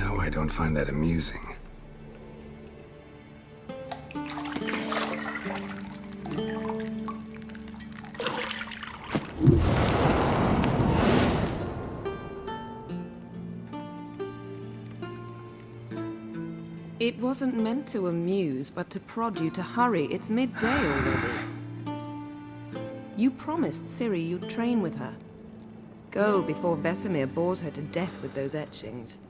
No, I don't find that amusing. It wasn't meant to amuse, but to prod you to hurry. It's midday already. You promised Ciri you'd train with her. Go before Vesemir bores her to death with those etchings.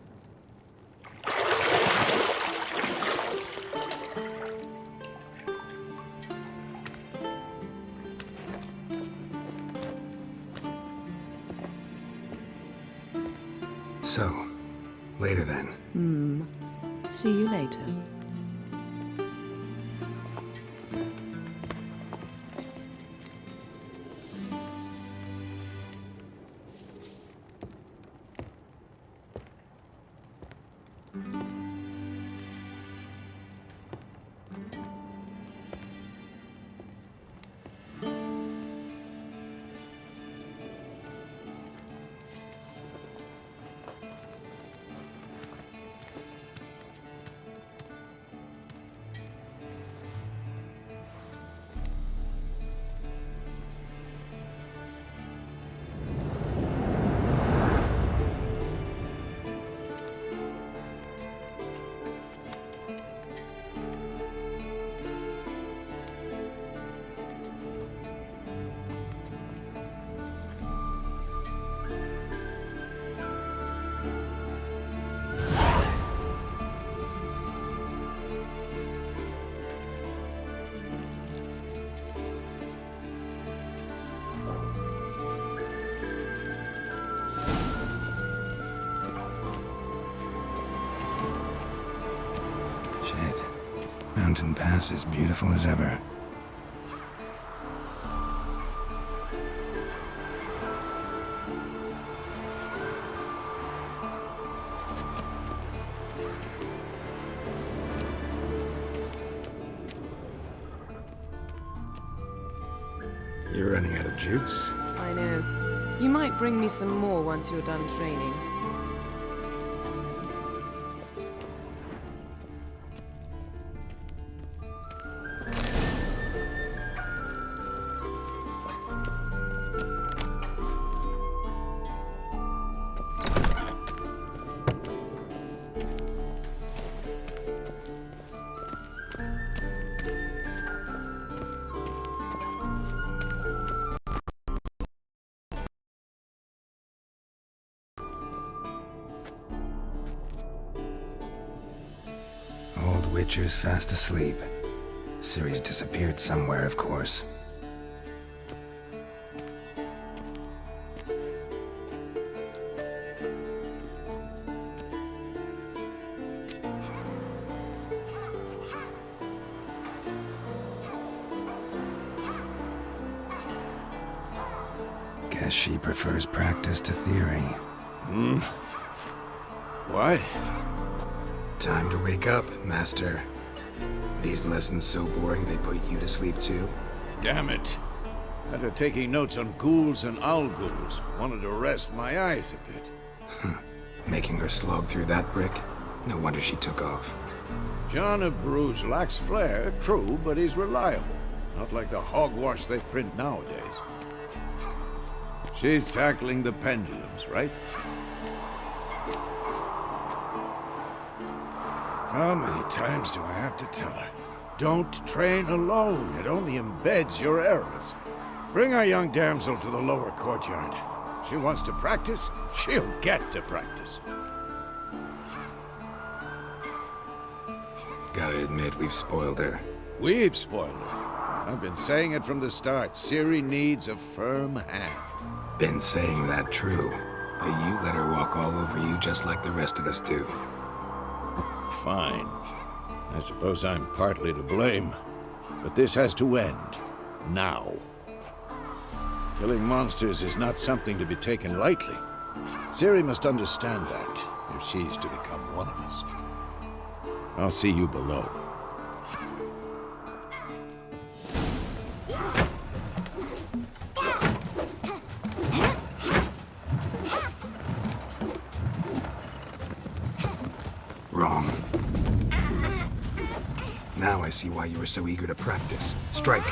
So, later then. See you later. Mountain Pass is beautiful as ever. You're running out of juice. I know. You might bring me some more once you're done training. Witcher's fast asleep. Ciri's disappeared somewhere, of course. Guess she prefers practice to theory. Why? Time to wake up, Master. These lessons so boring they put you to sleep too? Damn it. After taking notes on ghouls and owl-ghouls, wanted to rest my eyes a bit. Making her slog through that brick? No wonder she took off. John of Bruges lacks flair, true, but he's reliable. Not like the hogwash they print nowadays. She's tackling the pendulums, right? How many times do I have to tell her? Don't train alone. It only embeds your errors. Bring our young damsel to the lower courtyard. She wants to practice, she'll get to practice. Gotta admit, we've spoiled her. We've spoiled her. I've been saying it from the start. Ciri needs a firm hand. Been saying that true. But you let her walk all over you just like the rest of us do. Fine. I suppose I'm partly to blame. But this has to end. Now. Killing monsters is not something to be taken lightly. Ciri must understand that, if she's to become one of us. I'll see you below. Wrong. Now I see why you were so eager to practice. Strike.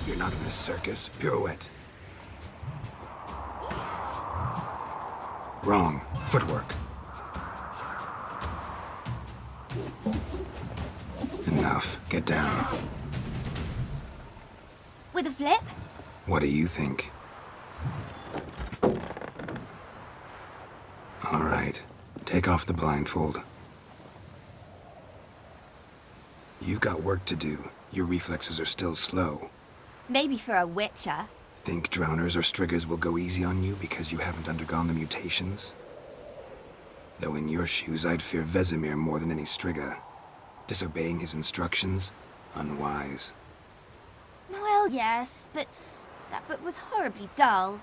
You're not in a circus. Pirouette. Wrong. Footwork. Enough. Get down. With a flip? What do you think? All right. Take off the blindfold. You've got work to do. Your reflexes are still slow. Maybe for a witcher. Think drowners or striggers will go easy on you because you haven't undergone the mutations? Though in your shoes, I'd fear Vesemir more than any strigger. Disobeying his instructions? Unwise. Well, yes, but that book was horribly dull.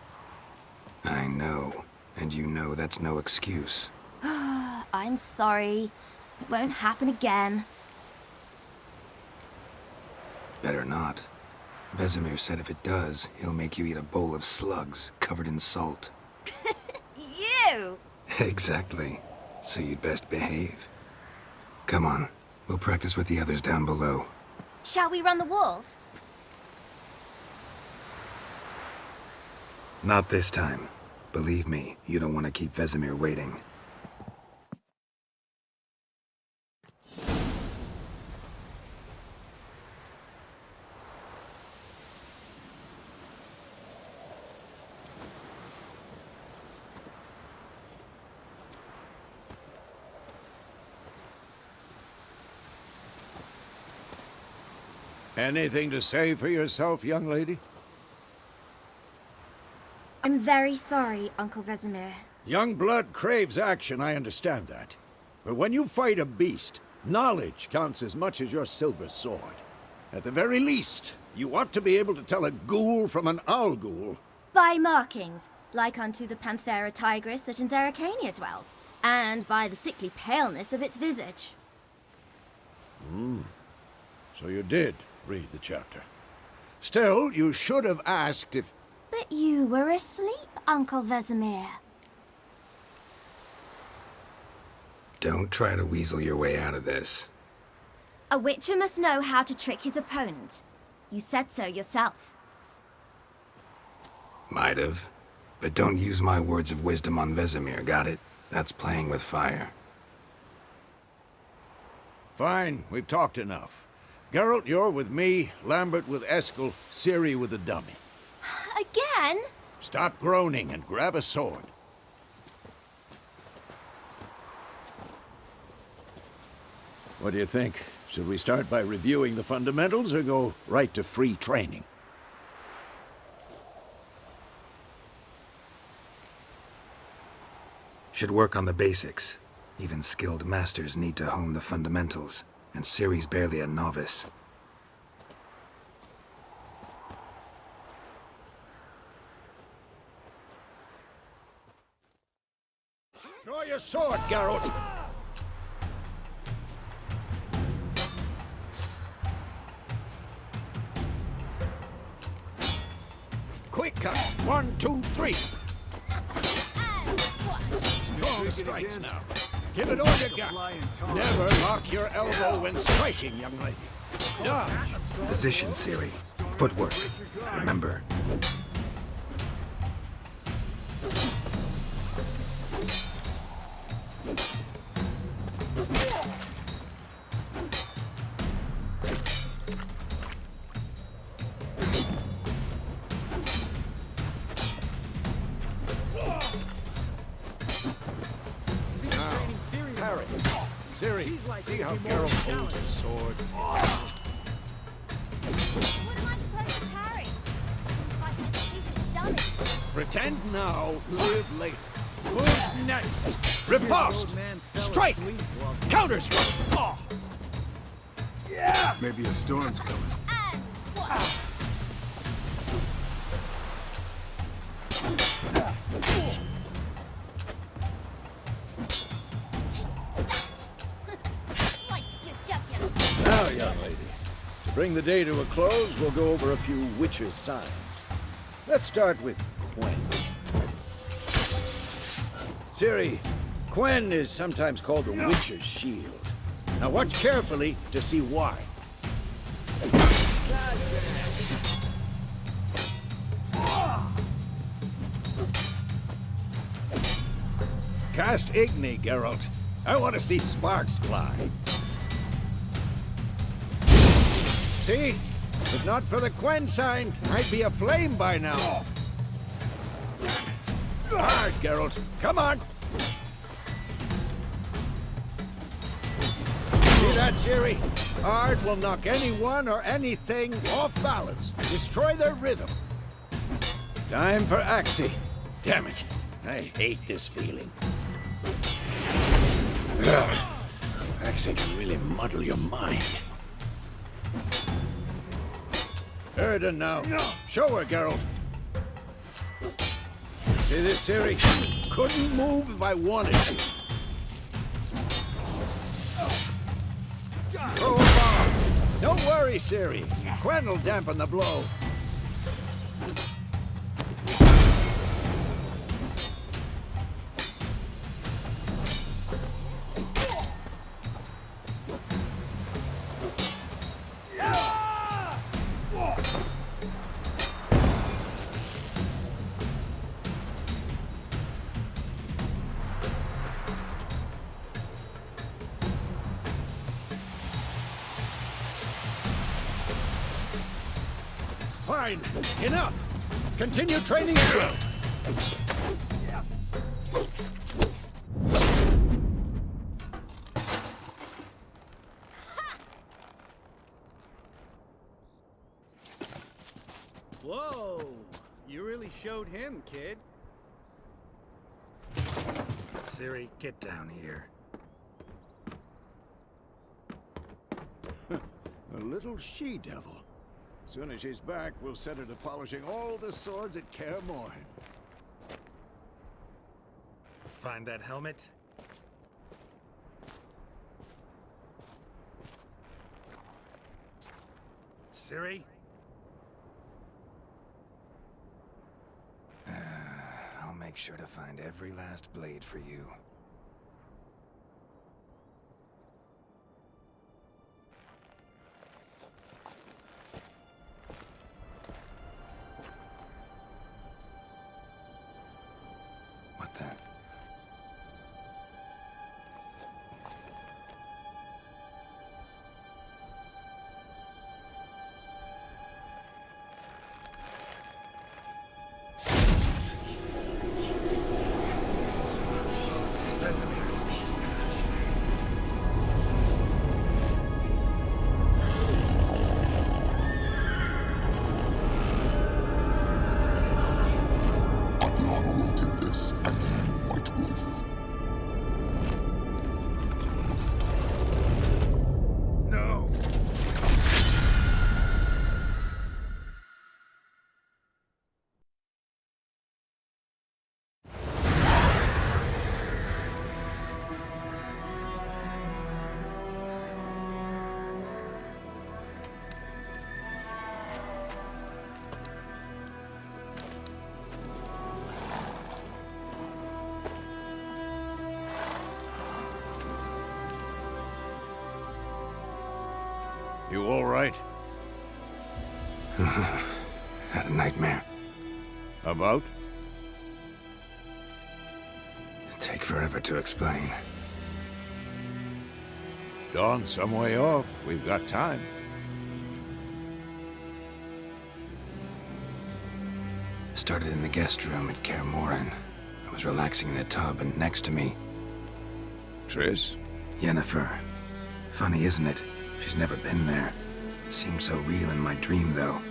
I know. And you know that's no excuse. I'm sorry. It won't happen again. Better not. Vesemir said if it does, he'll make you eat a bowl of slugs covered in salt. You! Exactly. So you'd best behave. Come on. We'll practice with the others down below. Shall we run the walls? Not this time. Believe me, you don't want to keep Vesemir waiting. Anything to say for yourself, young lady? I'm very sorry, Uncle Vesemir. Young blood craves action, I understand that. But when you fight a beast, knowledge counts as much as your silver sword. At the very least, you ought to be able to tell a ghoul from an owl ghoul. By markings, like unto the Panthera tigris that in Zerrikania dwells, and by the sickly paleness of its visage. So you did read the chapter. Still, you should have asked if... But you were asleep, Uncle Vesemir. Don't try to weasel your way out of this. A witcher must know how to trick his opponent. You said so yourself. Might have. But don't use my words of wisdom on Vesemir, got it? That's playing with fire. Fine, we've talked enough. Geralt, you're with me, Lambert with Eskel, Ciri with the dummy. Again? Stop groaning and grab a sword. What do you think? Should we start by reviewing the fundamentals or go right to free training? Should work on the basics. Even skilled masters need to hone the fundamentals, and Ciri's barely a novice. Draw your sword, Geralt! Quick cut! 1, 2, 3! Strong strikes now. Give it all you got. Never lock your elbow when striking, young lady. Dodge. Position, Ciri. Footwork. Remember. Harry. Ciri, see how Geralt holds his sword? What am I supposed to carry? I'm fighting a stupid dummy. Pretend now, live later. Who's next? Riposte! Strike! Counter-strike! Oh. Yeah! Maybe a storm's coming. And what? bring the day to a close, we'll go over a few witches' signs. Let's start with Quen. Ciri, Quen is sometimes called the Witcher's Shield. Now watch carefully to see why. Cast Igni, Geralt. I want to see sparks fly. See? If not for the Quen sign, I'd be aflame by now. Hard, Geralt. Come on. See that, Ciri? Hard will knock anyone or anything off balance. Destroy their rhythm. Time for Axie. Damn it. I hate this feeling. Ugh. Axie can really muddle your mind. Erden now. Show her, Geralt. See this, Ciri? Couldn't move if I wanted to. Throw a bomb. Don't worry, Ciri. Quen will dampen the blow. Fine. Enough. Continue training as well. Whoa! You really showed him, kid. Ciri, get down here. A little she-devil. Soon as she's back, we'll set her to polishing all the swords at Kaer Morhen. Find that helmet? Ciri? I'll make sure to find every last blade for you. What the? You all right? Had a nightmare. About? Take forever to explain. Dawn's some way off. We've got time. Started in the guest room at Kaer Morhen. I was relaxing in a tub, and next to me, Triss? Yennefer. Funny, isn't it? She's never been there. Seemed so real in my dream, though.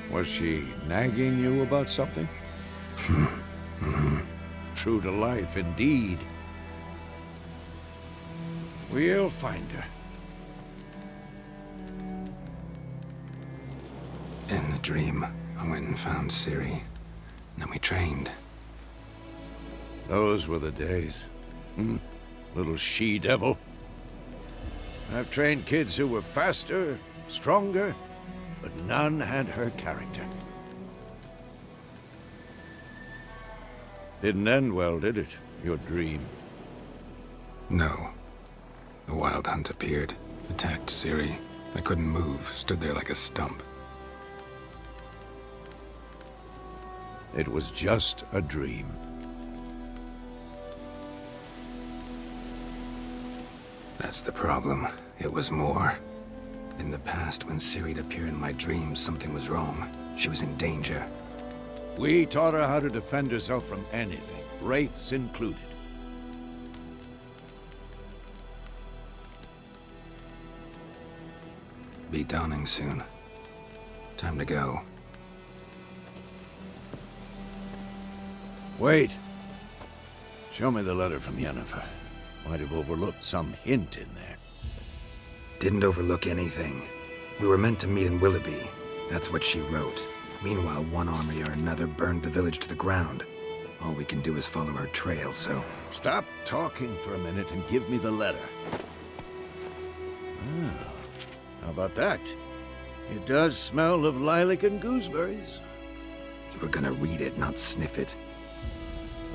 Was she nagging you about something? True to life, indeed. We'll find her. In the dream, I went and found Ciri. Then we trained. Those were the days. Little she-devil. I've trained kids who were faster, stronger, but none had her character. Didn't end well, did it? Your dream? No. The wild hunt appeared, attacked Ciri. I couldn't move, stood there like a stump. It was just a dream. That's the problem. It was more. In the past, when Ciri'd appear in my dreams, something was wrong. She was in danger. We taught her how to defend herself from anything, wraiths included. Be dawning soon. Time to go. Wait. Show me the letter from Yennefer. Might have overlooked some hint in there. Didn't overlook anything. We were meant to meet in Willoughby. That's what she wrote. Meanwhile, one army or another burned the village to the ground. All we can do is follow our trail, so... Stop talking for a minute and give me the letter. Ah, how about that? It does smell of lilac and gooseberries. You were gonna read it, not sniff it.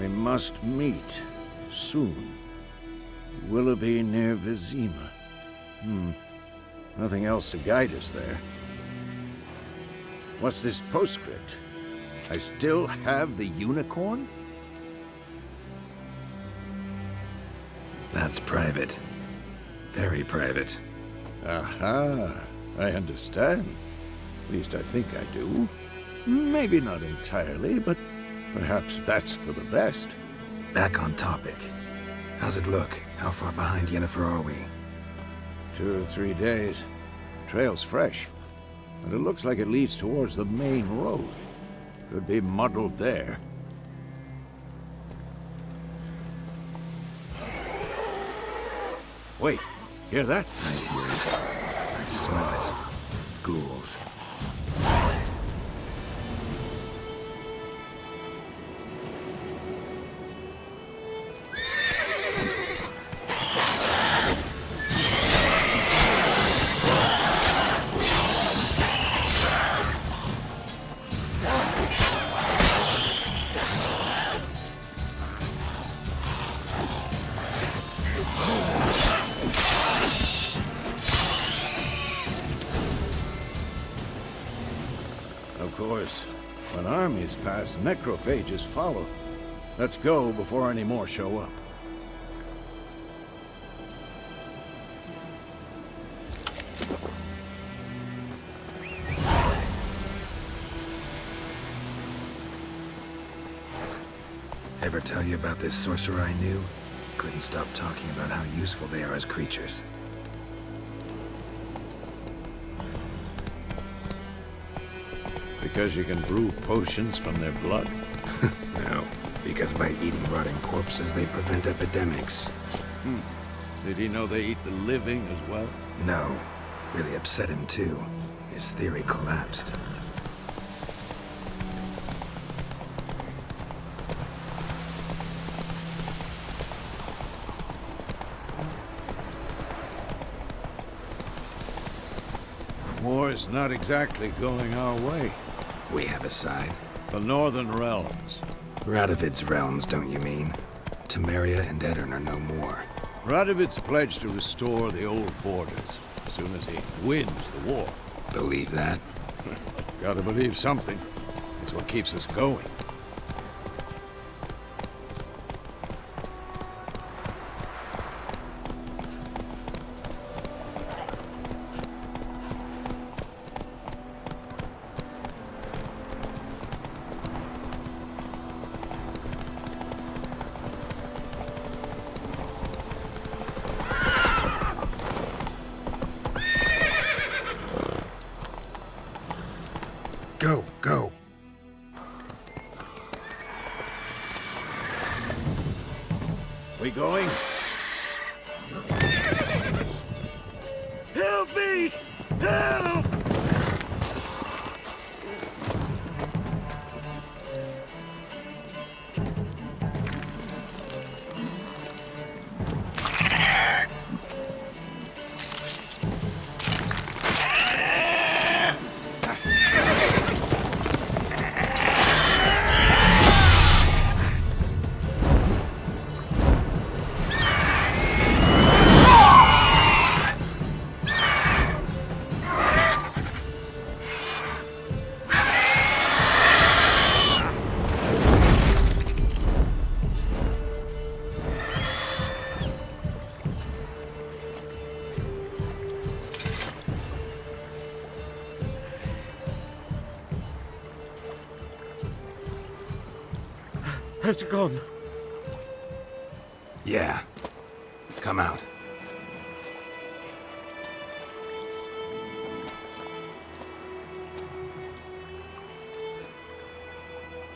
We must meet. Soon. Willoughby near Vizima. Nothing else to guide us there. What's this postscript? I still have the unicorn? That's private. Very private. Aha, I understand. At least I think I do. Maybe not entirely, but perhaps that's for the best. Back on topic. How's it look? How far behind Yennefer are we? 2 or 3 days. Trail's fresh, but it looks like it leads towards the main road. Could be muddled there. Wait, hear that? I hear it. I smell it. Ghouls. Of course, when armies pass, necrophages follow. Let's go before any more show up. Ever tell you about this sorcerer I knew? Couldn't stop talking about how useful they are as creatures. Because you can brew potions from their blood? No, because by eating rotting corpses, they prevent epidemics. Did he know they eat the living as well? No, really upset him too. His theory collapsed. War's not exactly going our way. We have a side. The Northern Realms. Radovid's realms, don't you mean? Temeria and Edirn are no more. Radovid's pledged to restore the old borders as soon as he wins the war. Believe that? Gotta believe something. It's what keeps us going. Go, go. We going? Help me! Help! Has it gone? Yeah. Come out.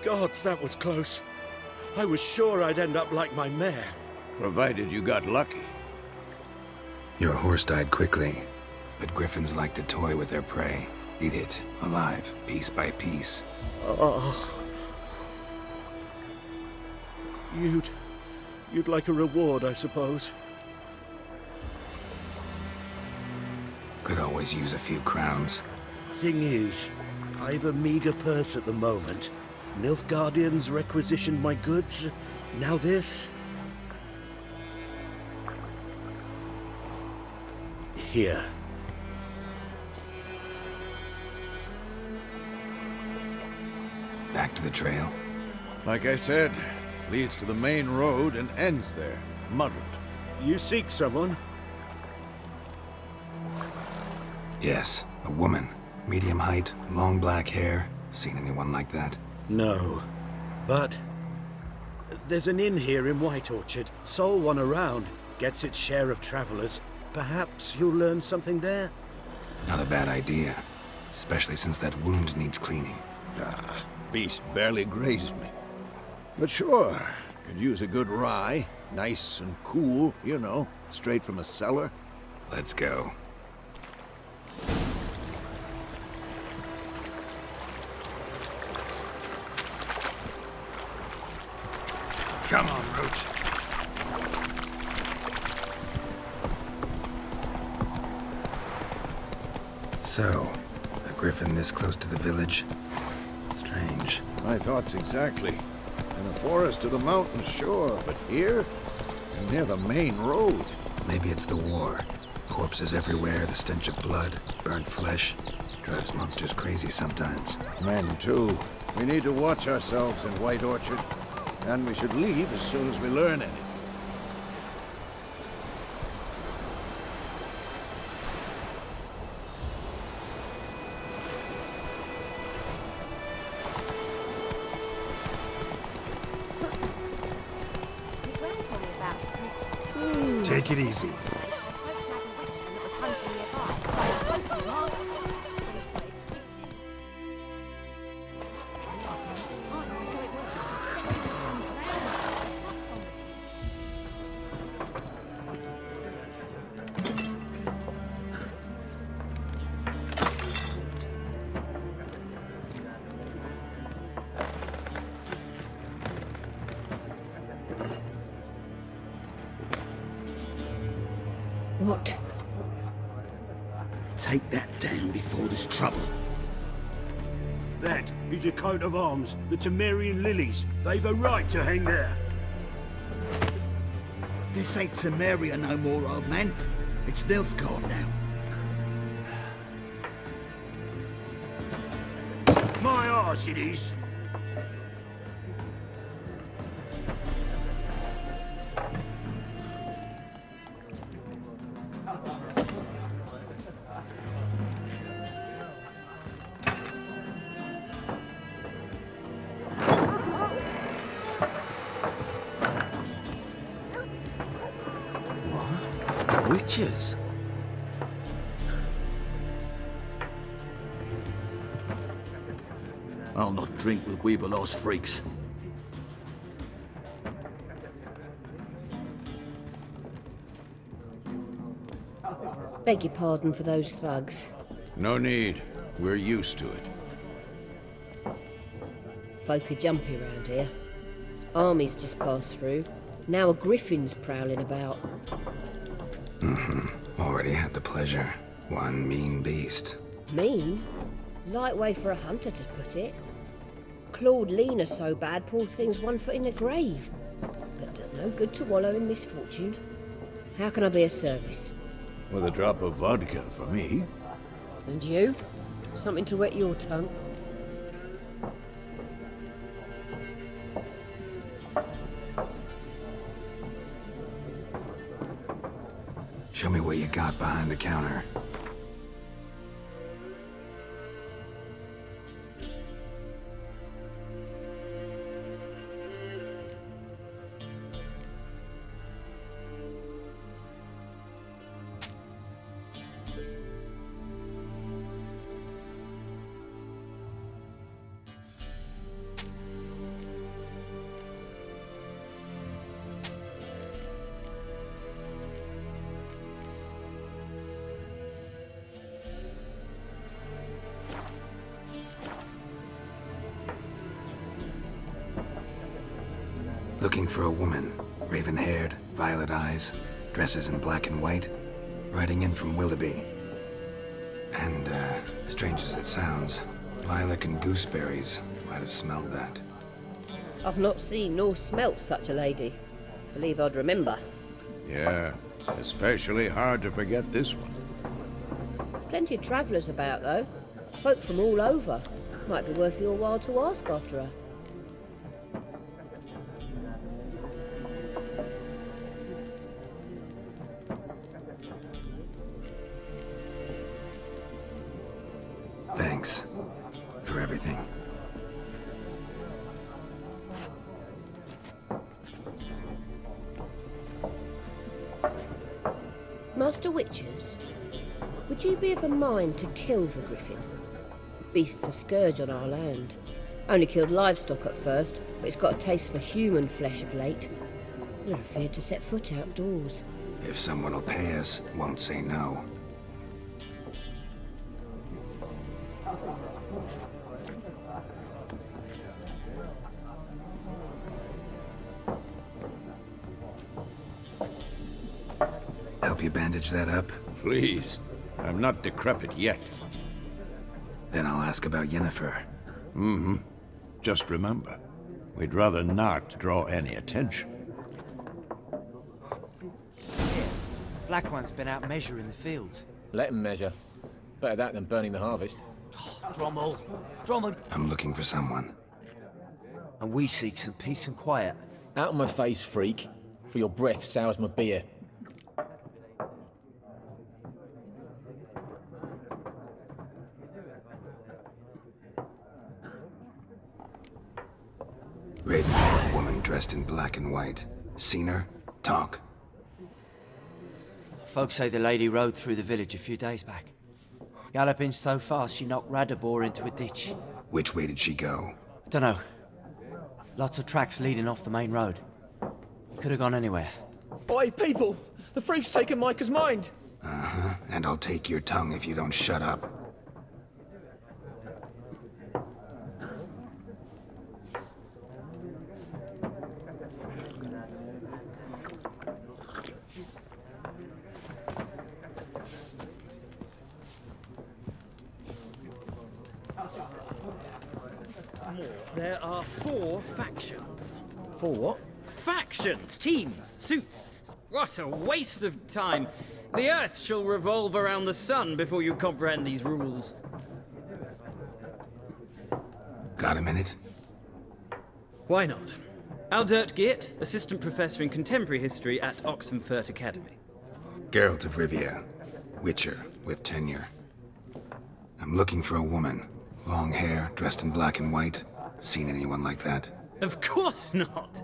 Gods, that was close. I was sure I'd end up like my mare. Provided you got lucky. Your horse died quickly, but griffins like to toy with their prey. Eat it, alive, piece by piece. Oh. You'd like a reward, I suppose. Could always use a few crowns. Thing is, I've a meager purse at the moment. Nilfgaardians requisitioned my goods. Now this. Here. Back to the trail. Like I said, leads to the main road and ends there, muddled. You seek someone? Yes, a woman. Medium height, long black hair. Seen anyone like that? No. But there's an inn here in White Orchard. Sole one around. Gets its share of travelers. Perhaps you'll learn something there? Not a bad idea. Especially since that wound needs cleaning. Beast barely grazed me. But sure, could use a good rye. Nice and cool, you know, straight from a cellar. Let's go. Come on, Roach. So, a griffin this close to the village? Strange. My thoughts exactly. In a forest to the mountains, sure, but here? Near the main road. Maybe it's the war. Corpses everywhere, the stench of blood, burnt flesh. Drives monsters crazy sometimes. Men, too. We need to watch ourselves in White Orchard. And we should leave as soon as we learn anything. Take it easy. What? Take that down before there's trouble. That is a coat of arms, the Temerian lilies. They've a right to hang there. This ain't Temeria no more, old man. It's Nilfgaard now. My arse it is. Witches? I'll not drink with Weaverlaw's freaks. Beg your pardon for those thugs. No need. We're used to it. Folk are jumpy around here. Armies just passed through. Now a griffin's prowling about. Already had the pleasure. One mean beast. Mean? Light way for a hunter to put it. Clawed Lena so bad, poor thing's 1 foot in the grave. But does no good to wallow in misfortune. How can I be of service? With a drop of vodka for me. And you? Something to wet your tongue? Show me what you got behind the counter. Looking for a woman, raven-haired, violet eyes, dresses in black and white, riding in from Willoughby. And, strange as it sounds, lilac and gooseberries might have smelled that. I've not seen nor smelt such a lady. Believe I'd remember. Yeah, especially hard to forget this one. Plenty of travellers about, though. Folk from all over. Might be worth your while to ask after her. Thanks for everything. Master Witchers, would you be of a mind to kill the griffin? The beast's a scourge on our land. Only killed livestock at first, but it's got a taste for human flesh of late. We're afraid to set foot outdoors. If someone will pay us, won't say no. Help you bandage that up? Please. I'm not decrepit yet. Then I'll ask about Yennefer. Mm-hmm. Just remember, we'd rather not draw any attention. Black One's been out measuring the fields. Let him measure. Better that than burning the harvest. Drommel! Drommel! I'm looking for someone. And we seek some peace and quiet. Out of my face, freak. For your breath sours my beer. Raven-haired woman dressed in black and white. Seen her? Talk. Folks say the lady rode through the village a few days back. Galloping so fast she knocked Radabor into a ditch. Which way did she go? Dunno. Lots of tracks leading off the main road. Could have gone anywhere. Oi, people! The freak's taken Micah's mind! Uh-huh, and I'll take your tongue if you don't shut up. There are 4 factions. For what? Factions, teams, suits. What a waste of time. The Earth shall revolve around the sun before you comprehend these rules. Got a minute? Why not? Aldert Geert, Assistant Professor in Contemporary History at Oxenfurt Academy. Geralt of Rivia. Witcher, with tenure. I'm looking for a woman. Long hair, dressed in black and white. Seen anyone like that? Of course not.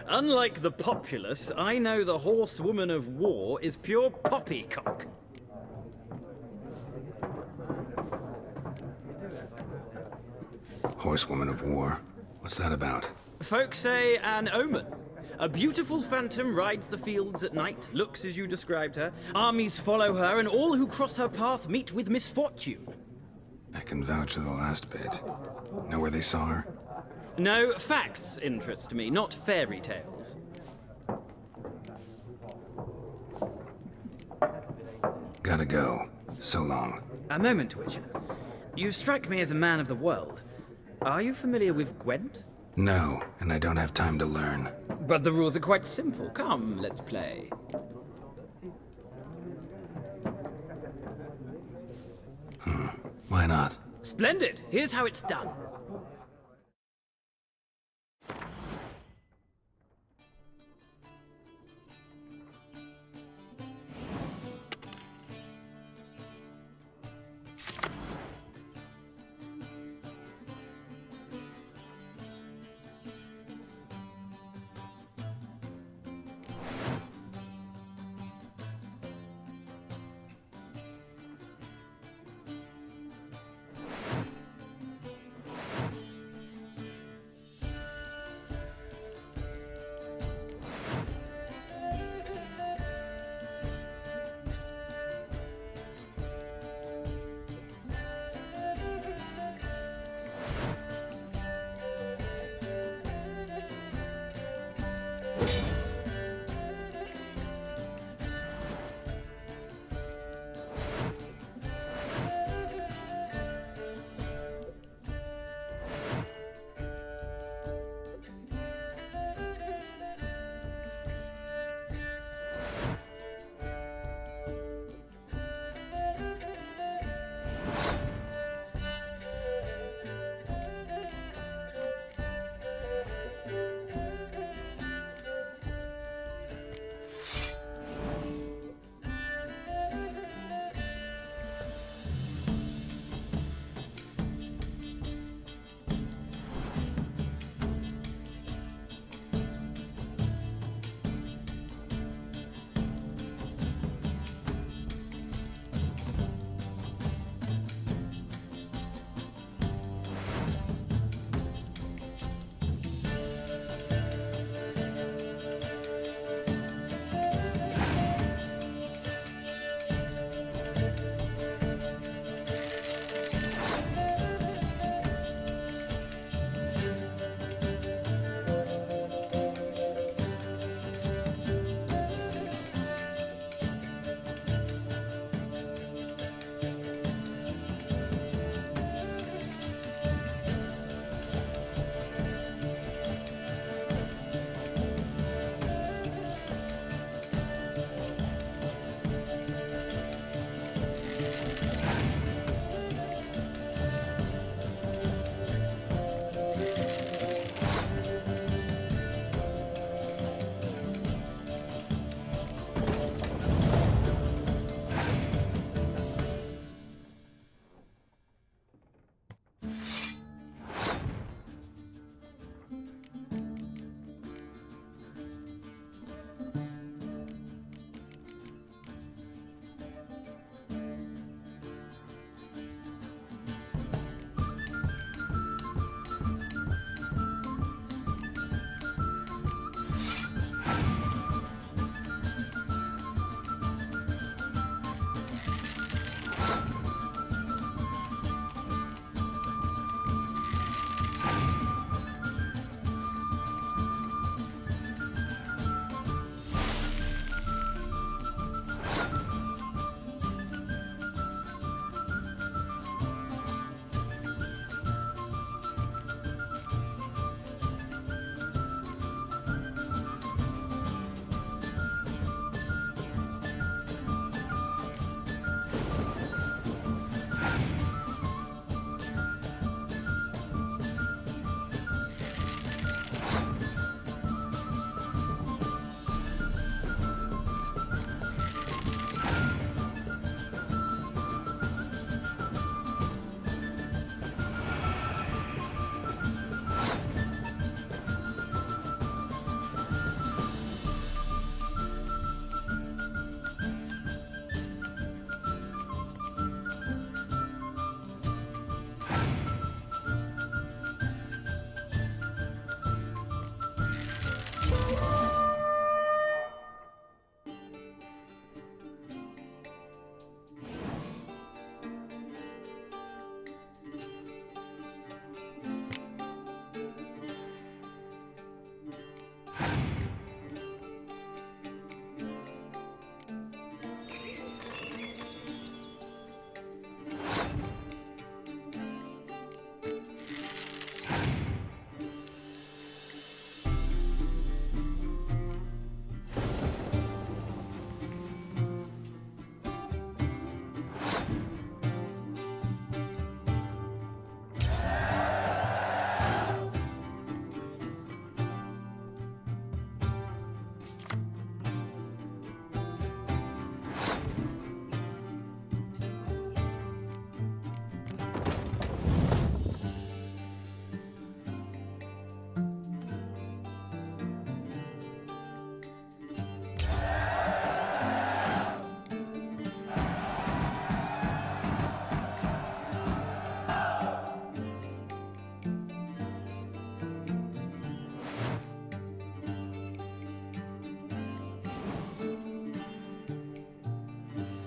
Unlike the populace, I know the horsewoman of war is pure poppycock. Horsewoman of war. What's that about? Folks say an omen. A beautiful phantom rides the fields at night, looks as you described her. Armies follow her, and all who cross her path meet with misfortune. I can vouch for the last bit. Know where they saw her? No, facts interest me, not fairy tales. Gotta go. So long. A moment, Witcher. You strike me as a man of the world. Are you familiar with Gwent? No, and I don't have time to learn. But the rules are quite simple. Come, let's play. Why not? Splendid! Here's how it's done.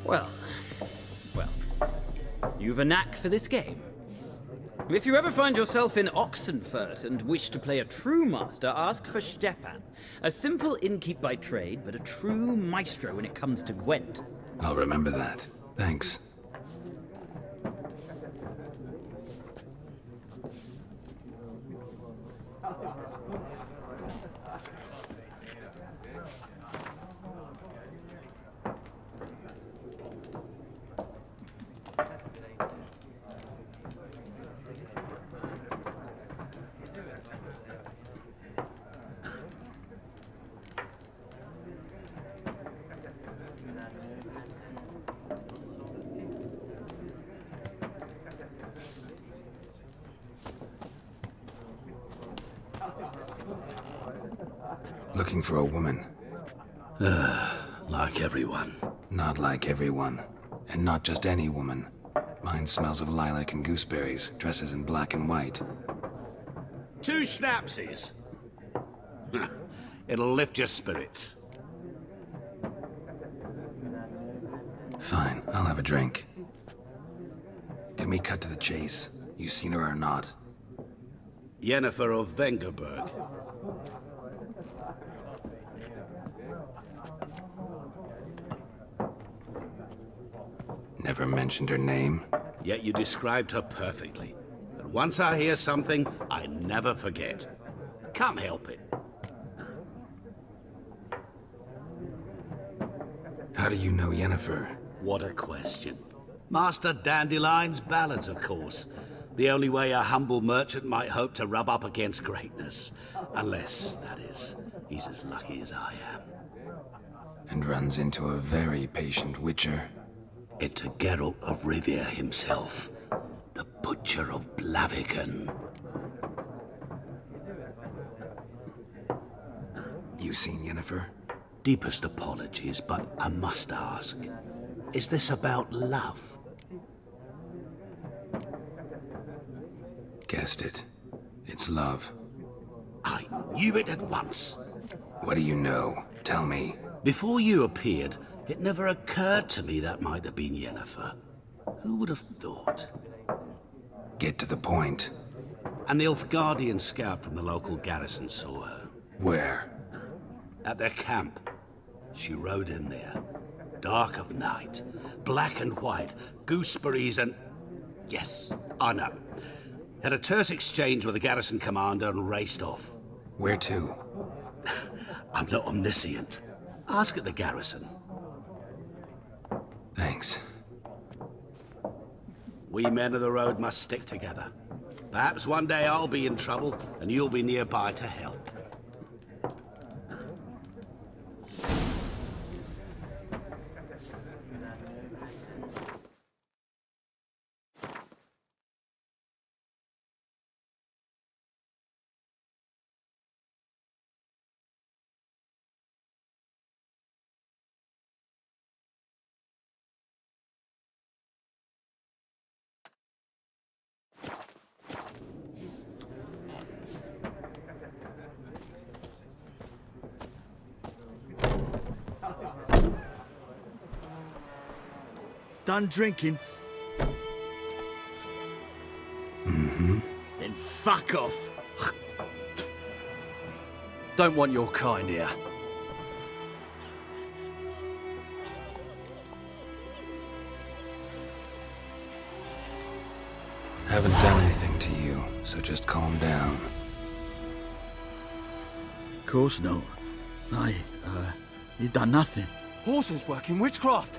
Well, you've a knack for this game. If you ever find yourself in Oxenfurt and wish to play a true master, ask for Stepan. A simple innkeep by trade, but a true maestro when it comes to Gwent. I'll remember that. Thanks. Looking for a woman. Like everyone. Not like everyone. And not just any woman. Mine smells of lilac and gooseberries, dresses in black and white. 2 schnapsies. It'll lift your spirits. Fine, I'll have a drink. Can we cut to the chase? You seen her or not? Yennefer of Vengerberg. Never mentioned her name. Yet you described her perfectly. And once I hear something, I never forget. Can't help it. How do you know Yennefer? What a question. Master Dandelion's ballads, of course. The only way a humble merchant might hope to rub up against greatness. Unless, that is, he's as lucky as I am. And runs into a very patient witcher. It's a Geralt of Rivia himself. The Butcher of Blaviken. You seen Yennefer? Deepest apologies, but I must ask. Is this about love? Guessed it. It's love. I knew it at once. What do you know? Tell me. Before you appeared, it never occurred to me that might have been Yennefer. Who would have thought? Get to the point. An Nilfgaardian scout from the local garrison saw her. Where? At their camp. She rode in there. Dark of night. Black and white. Gooseberries and... Yes, I know. Had a terse exchange with the garrison commander and raced off. Where to? I'm not omniscient. Ask at the garrison. Thanks. We men of the road must stick together. Perhaps one day I'll be in trouble and you'll be nearby to help. Done drinking? Mm-hmm. Then fuck off. Don't want your kind here. Haven't done anything to you, so just calm down. Of course not. You done nothing. Horses working witchcraft.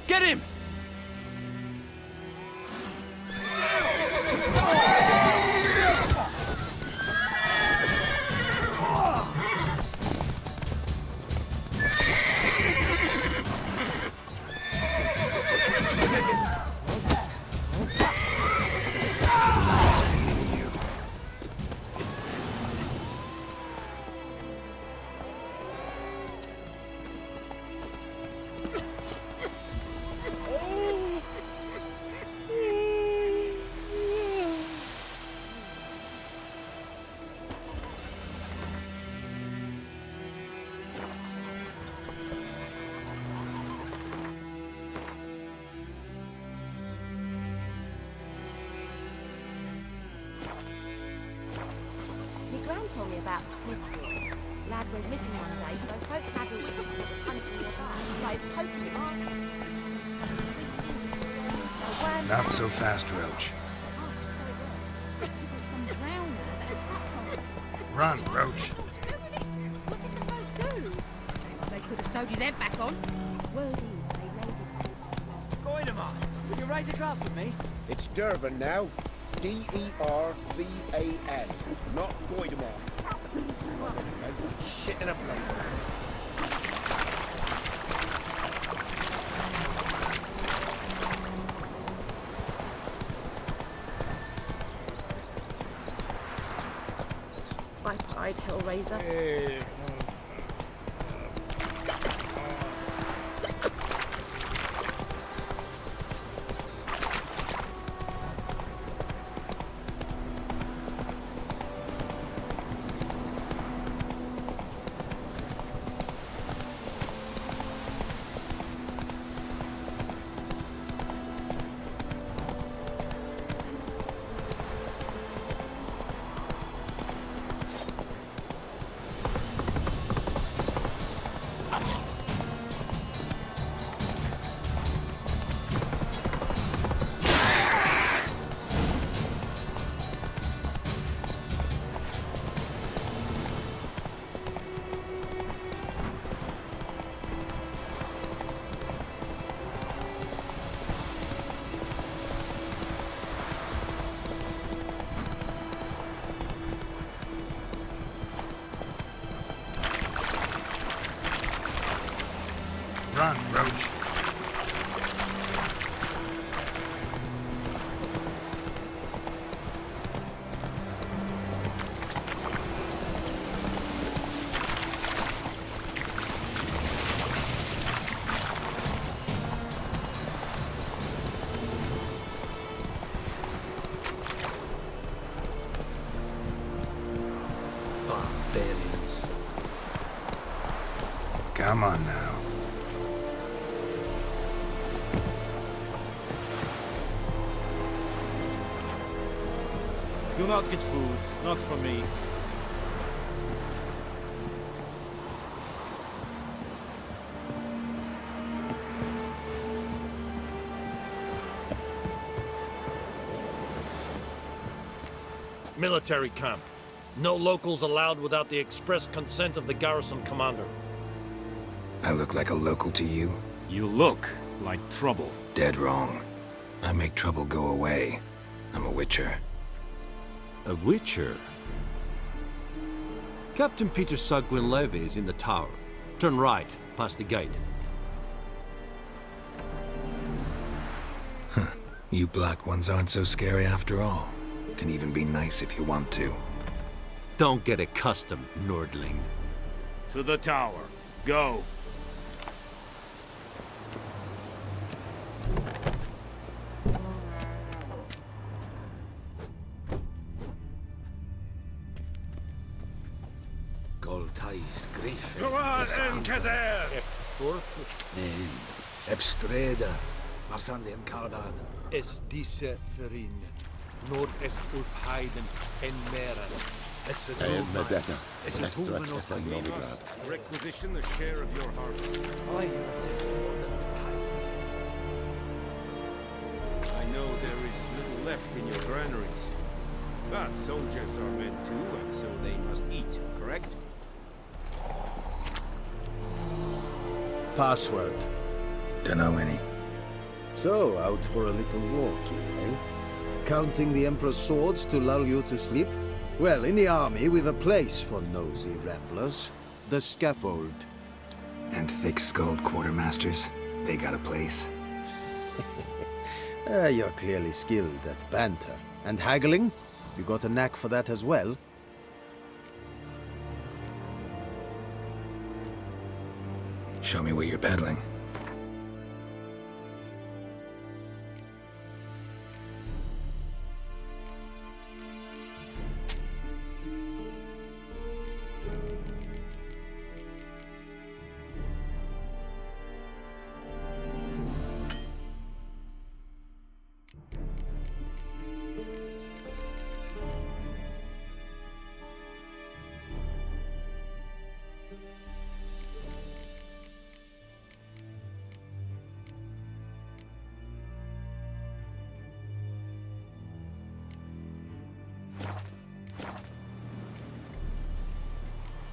Get him! Nice meeting you. about Smithfield. Lad went missing one day, so folk had a witch that was hunting nearby. Started poking him after. Not so fast, Roach. Suspected was some drowner that had sapped on him. Run, Roach. What to do with it? What did the folk do? They could have sewed his head back on. Word is they laid his corpse to rest. Goidemar, will you raise a glass with me? It's Dervan now. D-E-R-V-A-N. Not Goidemar. Shit in a plate. Pied Hellraiser. Run, Roach. Barbarians. Come on now. Do not get food, not from me. Military camp. No locals allowed without the express consent of the garrison commander. I look like a local to you? You look like trouble. Dead wrong. I make trouble go away. I'm a witcher. A witcher? Captain Peter Sagwin Levy is in the tower. Turn right, past the gate. Huh. You black ones aren't so scary after all. Can even be nice if you want to. Don't get accustomed, Nordling. To the tower. Go. Go on, Kaer! Nein, Ebstreda, Marsandien Kardan. Es diese Ferin, Nord es Ulfheiden en Meras. Es Requisition the share of your harvest. I know there is little left in your granaries. But soldiers are meant to, and so they must eat, correct? Password. Dunno any. So, out for a little walking, eh? Counting the Emperor's swords to lull you to sleep? Well, in the army, we've a place for nosy ramblers. The scaffold. And thick-skulled quartermasters? They got a place. You're clearly skilled at banter. And haggling? You got a knack for that as well? Show me what you're peddling.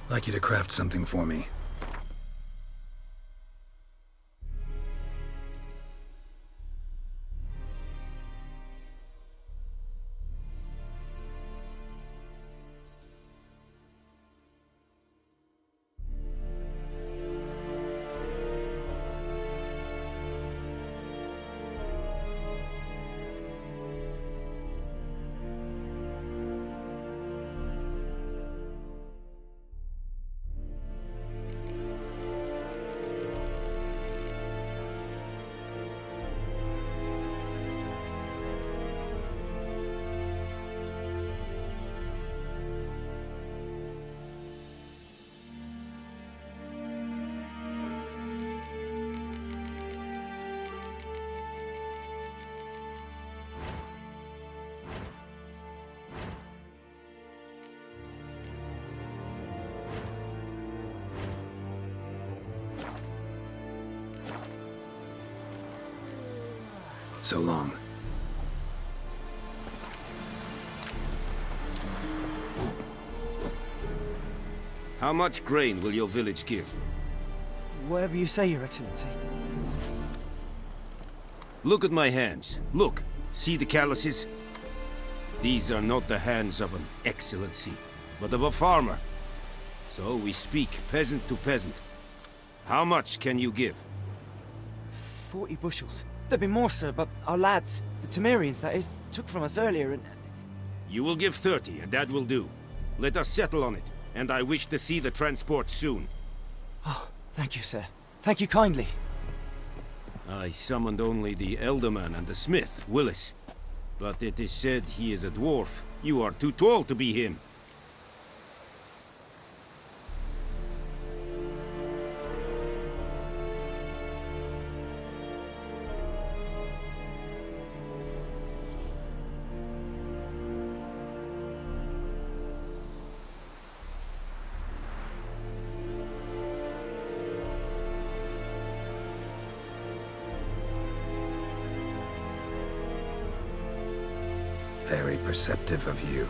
I'd like you to craft something for me. So long. How much grain will your village give? Whatever you say, Your Excellency. Look at my hands. Look. See the calluses? These are not the hands of an excellency, but of a farmer. So we speak peasant to peasant. How much can you give? 40 bushels. There'd be more, sir, but our lads, the Temerians, that is, took from us earlier and... You will give 30, and that will do. Let us settle on it, and I wish to see the transport soon. Oh, thank you, sir. Thank you kindly. I summoned only the Elderman and the smith, Willis. But it is said he is a dwarf. You are too tall to be him. Very perceptive of you.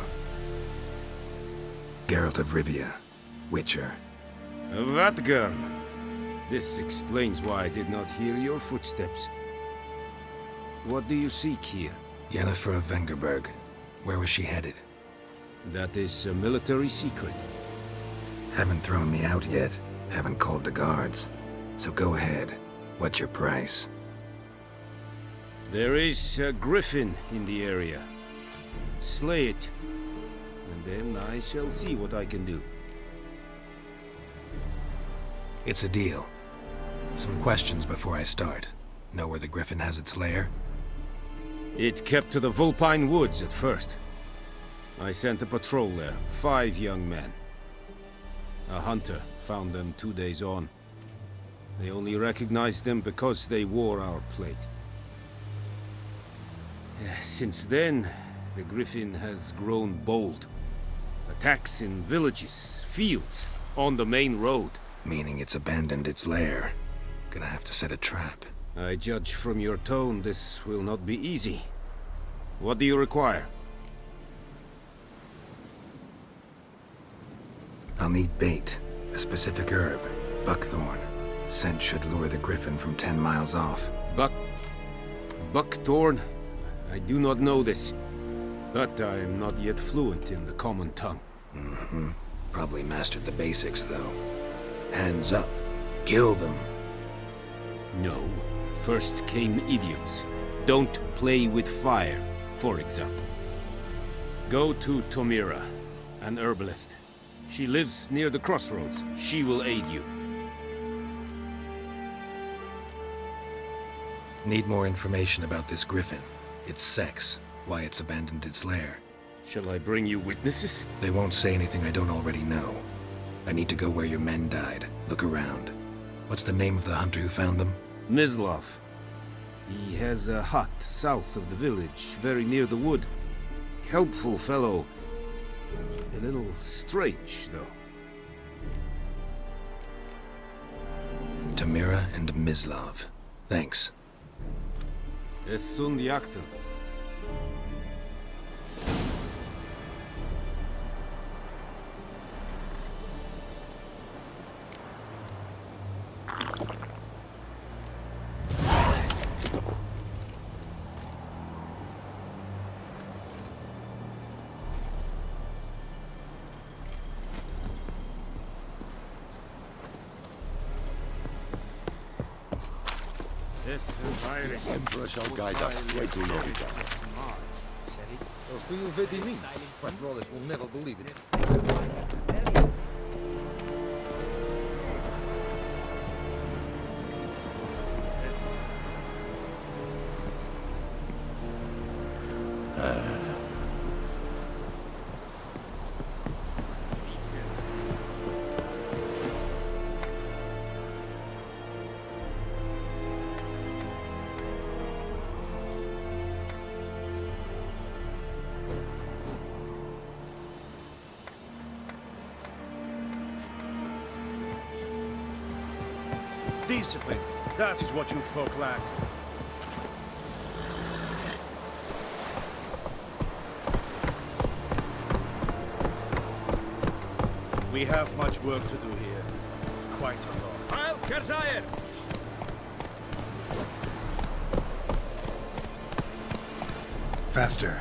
Geralt of Rivia, Witcher. Vatgern! This explains why I did not hear your footsteps. What do you seek here? Yennefer of Vengerberg. Where was she headed? That is a military secret. Haven't thrown me out yet. Haven't called the guards. So go ahead. What's your price? There is a griffin in the area. Slay it, and then I shall see what I can do. It's a deal. Some questions before I start. Know where the griffin has its lair? It kept to the Vulpine Woods at first. I sent a patrol there, 5 young men. A hunter found them 2 days on. They only recognized them because they wore our plate. Since then, the griffin has grown bold. Attacks in villages, fields, on the main road. Meaning it's abandoned its lair. Gonna have to set a trap. I judge from your tone this will not be easy. What do you require? I'll need bait. A specific herb. Buckthorn. Scent should lure the griffin from 10 miles off. Buckthorn? I do not know this. But I am not yet fluent in the common tongue. Mm-hmm. Probably mastered the basics, though. Hands up. Kill them. No. First came idioms. Don't play with fire, for example. Go to Tomira, an herbalist. She lives near the crossroads. She will aid you. Need more information about this griffin. Its sex. Why it's abandoned its lair. Shall I bring you witnesses? They won't say anything I don't already know. I need to go where your men died. Look around. What's the name of the hunter who found them? Mislav. He has a hut south of the village, very near the wood. Helpful fellow. A little strange, though. Mira and Mislav. Thanks. Es sunt jakten. The Emperor shall guide us straight to Lorida. My brothers will never believe it. Discipline. That is what you folk lack. We have much work to do here. Quite a lot. Heil Kaer! Faster.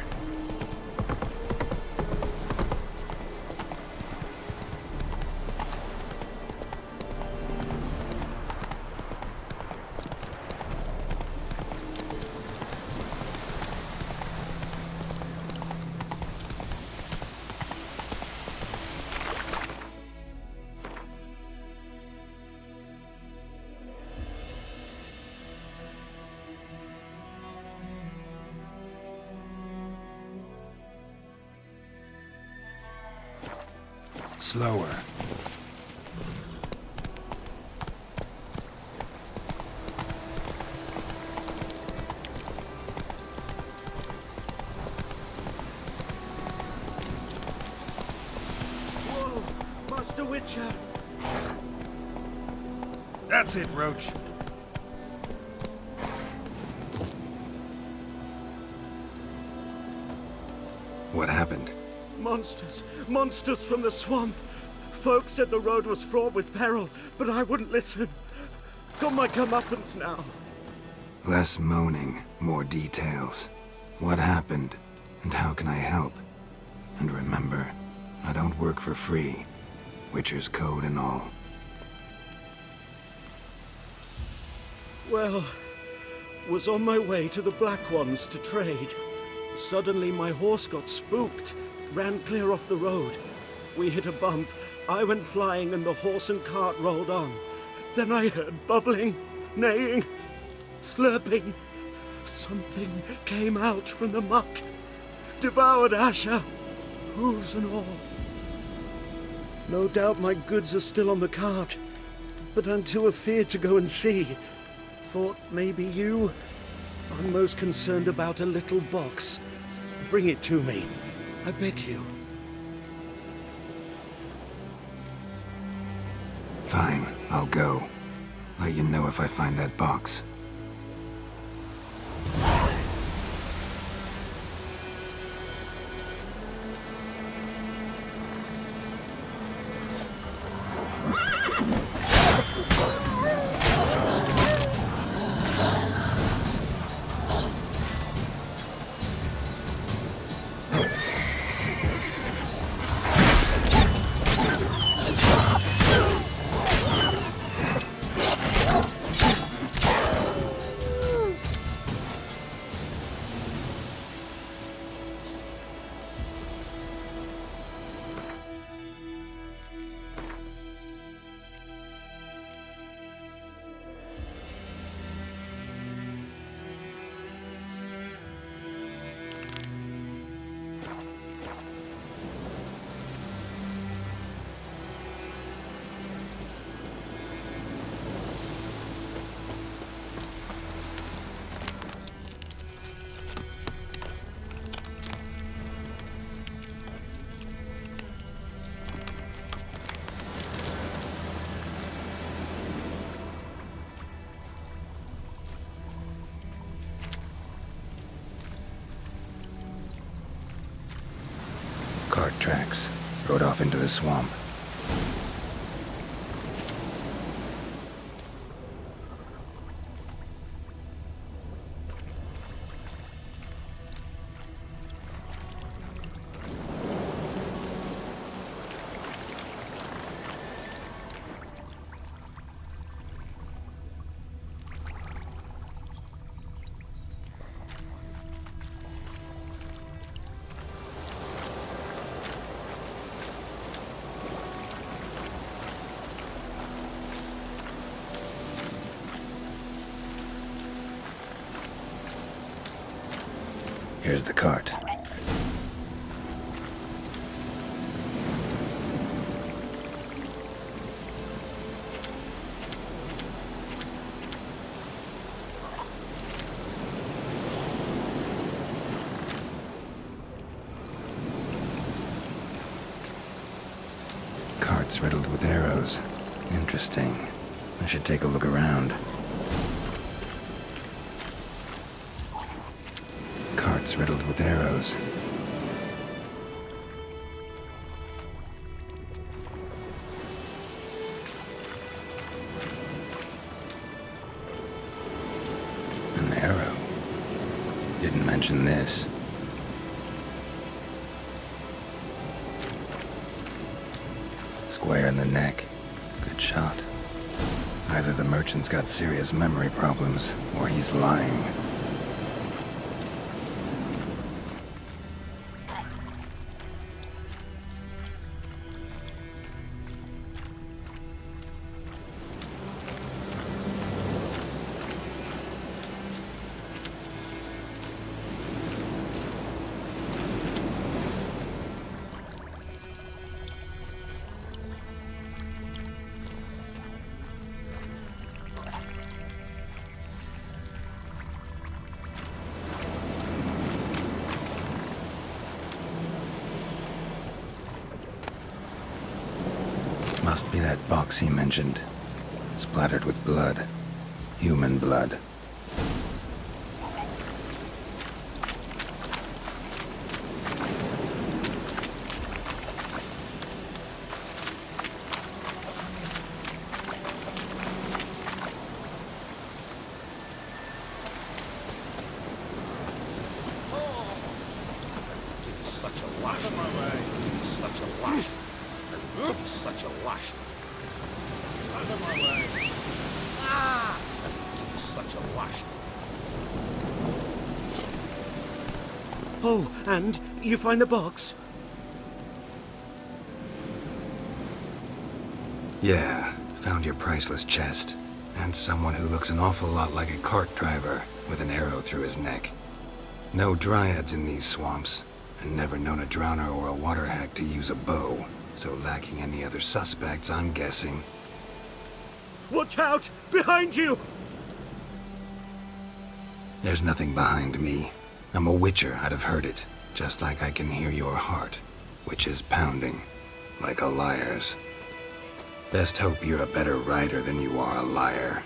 Slower. Whoa! Master Witcher! That's it, Roach. What happened? Monsters! Monsters from the swamp! Folk said the road was fraught with peril, but I wouldn't listen. Got my comeuppance now. Less moaning, more details. What happened, and how can I help? And remember, I don't work for free. Witcher's code and all. Well, was on my way to the Black Ones to trade. Suddenly my horse got spooked, ran clear off the road. We hit a bump, I went flying and the horse and cart rolled on. Then I heard bubbling, neighing, slurping. Something came out from the muck, devoured Asher, hooves and all. No doubt my goods are still on the cart, but I'm too afeard to go and see. Thought maybe you? I'm most concerned about a little box. Bring it to me, I beg you. Fine, I'll go. Let you know if I find that box. tracks, rode off into the swamp. Here's the cart. Cart's riddled with arrows. Interesting. I should take a look around. Cart's riddled with arrows. An arrow. Didn't mention this. Square in the neck. Good shot. Either the merchant's got serious memory problems, or he's lying. Must be that box he mentioned. Splattered with blood. Human blood. Such a wash. Such a wash. Such a wash. Out of my way. Ah! Such a wash. Oh, and you find the box? Yeah, found your priceless chest. And someone who looks an awful lot like a cart driver with an arrow through his neck. No dryads in these swamps, and never known a drowner or a water hack to use a bow. So lacking any other suspects, I'm guessing. Watch out! Behind you! There's nothing behind me. I'm a witcher, I'd have heard it. Just like I can hear your heart, which is pounding, like a liar's. Best hope you're a better rider than you are a liar.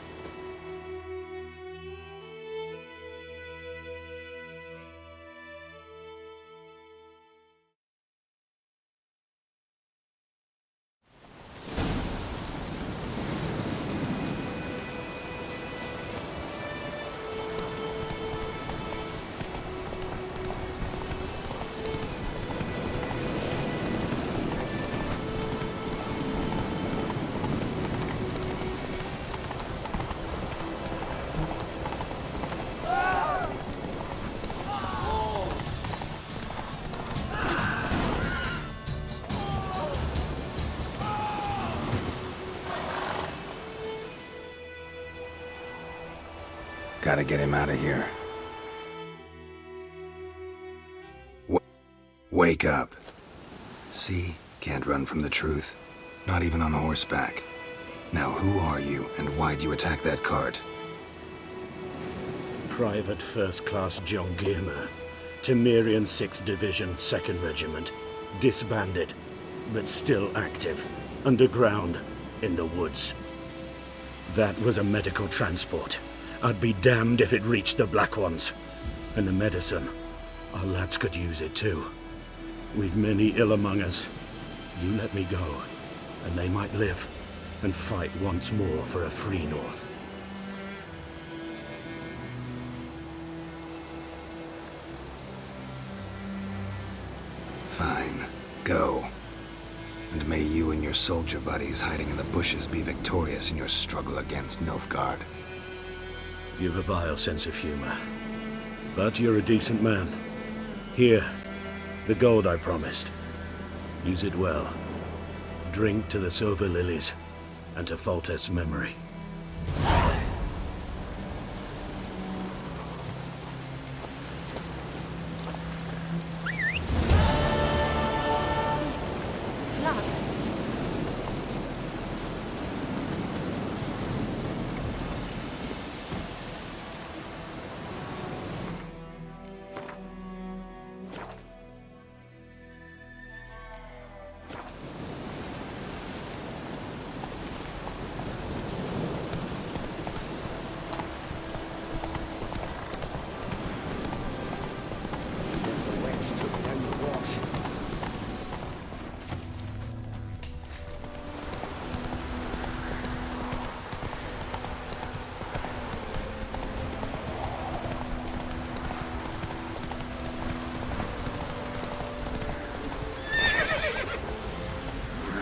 Gotta get him out of here. Wake up. See? Can't run from the truth. Not even on horseback. Now who are you, and why'd you attack that cart? Private First Class John Gilmer. Temerian 6th Division, 2nd Regiment. Disbanded, but still active. Underground, in the woods. That was a medical transport. I'd be damned if it reached the Black Ones. And the medicine. Our lads could use it too. We've many ill among us. You let me go, and they might live and fight once more for a free North. Fine. Go. And may you and your soldier buddies hiding in the bushes be victorious in your struggle against Nilfgaard. You've a vile sense of humor. But you're a decent man. Here, the gold I promised. Use it well. Drink to the silver lilies, and to Foltest's memory.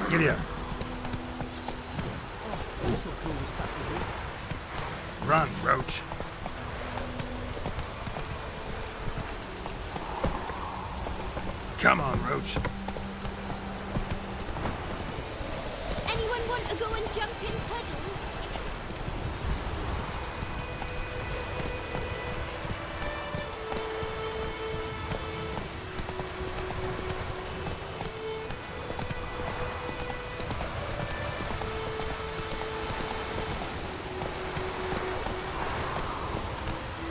Giddy up. This'll cool the stuff a bit. Run, Roach. Come on, Roach. Anyone want to go and jump in puddles?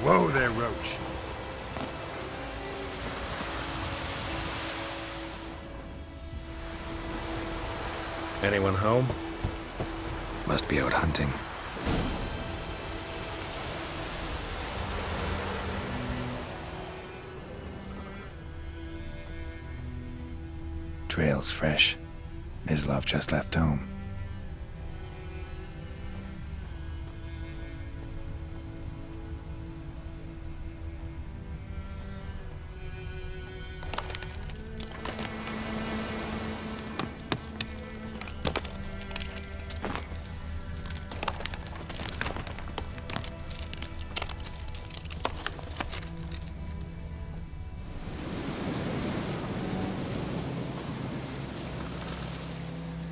Whoa there, Roach. Anyone home? Must be out hunting. Trail's fresh. Mislav just left home.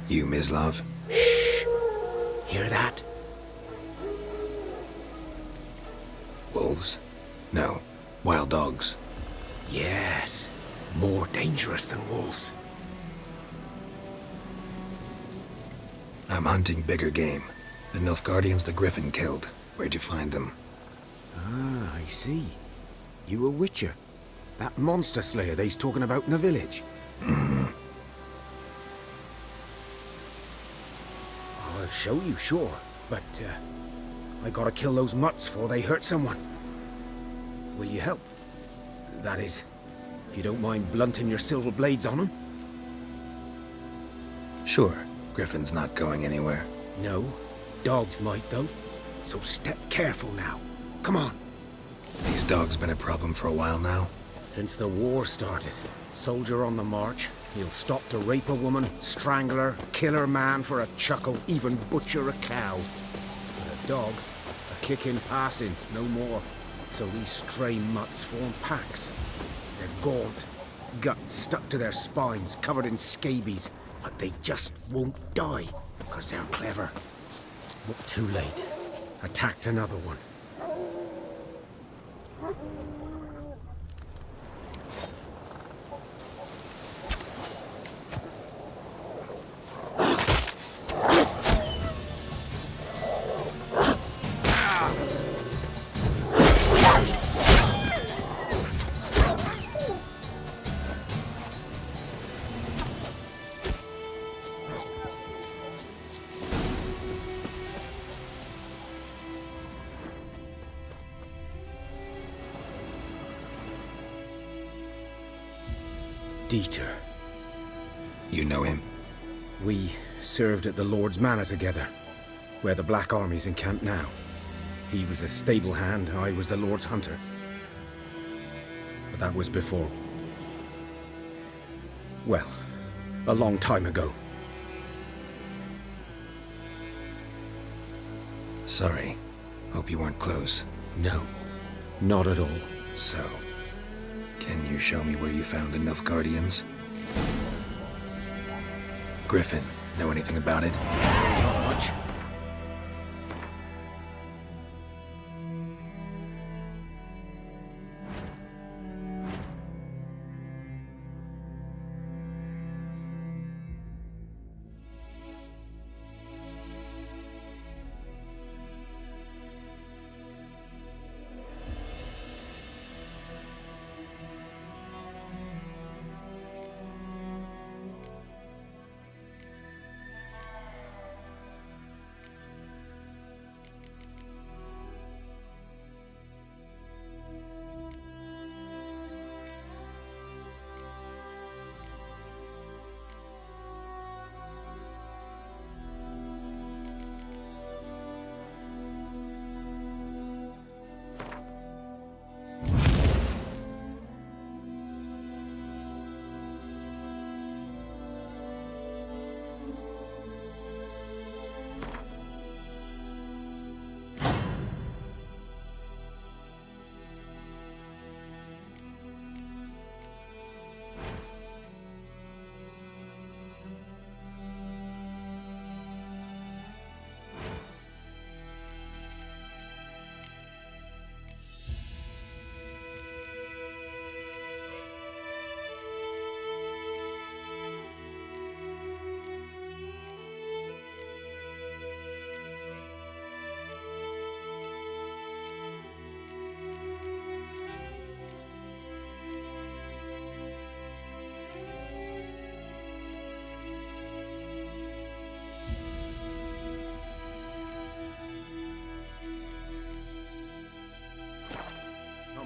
You, Mislav? Shh! Hear that? Wolves? No. Wild dogs. Yes. More dangerous than wolves. I'm hunting bigger game. The Nilfgaardians the Griffin killed. Where'd you find them? Ah, I see. You a witcher. That monster slayer they's talking about in the village. Hmm. I'll show you, sure. But, I gotta kill those mutts before they hurt someone. Will you help? That is, if you don't mind blunting your silver blades on them. Sure. Griffin's not going anywhere. No. Dogs might, though. So step careful now. Come on. These dogs been a problem for a while now? Since the war started. Soldier on the march. He'll stop to rape a woman, strangle her, kill her man for a chuckle, even butcher a cow. But a dog, a kick in passing, no more. So these stray mutts form packs. They're gaunt, guts stuck to their spines, covered in scabies. But they just won't die, because they're clever. But too late. Attacked another one. Dieter. You know him? We served at the Lord's Manor together, where the Black Army's encamped now. He was a stable hand, I was the Lord's hunter. But that was before... well, a long time ago. Sorry. Hope you weren't close. No, not at all. So, can you show me where you found the Nilfgaardians? Griffin, know anything about it? Not much.